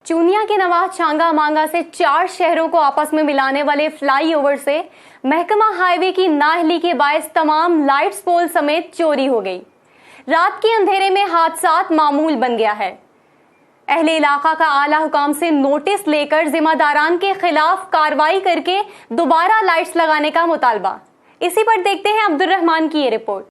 चूनिया के नवा चांगा मांगा से 4 शहरों को आपस में मिलाने वाले फ्लाईओवर से महकमा हाईवे की नाअहली के बायस तमाम लाइट्स पोल समेत चोरी हो गई। रात के अंधेरे में हादसात मामूल बन गया है। अहले इलाका का आला हुकाम से नोटिस लेकर जिम्मेदारान के खिलाफ कार्रवाई करके दोबारा लाइट्स लगाने का मुतालबा। इसी पर देखते हैं अब्दुल रहमान की ये रिपोर्ट।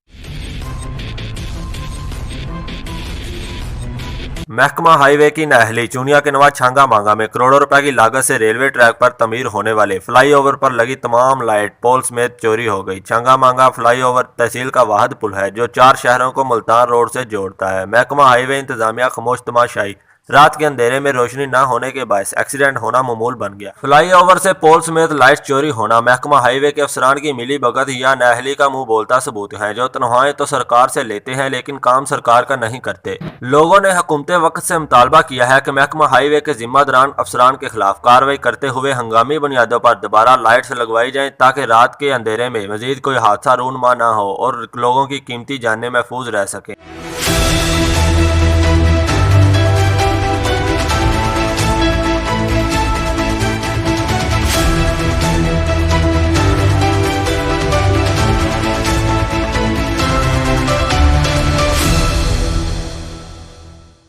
महकमा हाईवे की नाअहली चूनिया के नवा छांगा मांगा में करोड़ों रुपए की लागत से रेलवे ट्रैक पर तमीर होने वाले फ्लाईओवर पर लगी तमाम लाइट पोल समेत चोरी हो गई। छांगा मांगा फ्लाईओवर तहसील का वाहिद पुल है जो 4 शहरों को मुल्तान रोड से जोड़ता है। महकमा हाईवे इंतजामिया खामोश तमाशाई रात के अंधेरे में रोशनी न होने के बायस एक्सीडेंट होना मामूल बन गया। फ्लाईओवर से पोल समेत लाइट चोरी होना महकमा हाईवे के अफसरान की मिली भगत या नाअहली का मुंह बोलता सबूत है, जो तनख्वाहें तो सरकार से लेते हैं लेकिन काम सरकार का नहीं करते। लोगों ने हुकूमत वक्त से मुतालबा किया है कि महकमा हाईवे के जिम्मेदारान अफसरान के खिलाफ कार्रवाई करते हुए हंगामी बुनियादों पर दोबारा लाइट्स लगवाई जाए ताकि रात के अंधेरे में मजीद कोई हादसा रूनमा न हो और लोगों की कीमती जानें महफूज रह सके।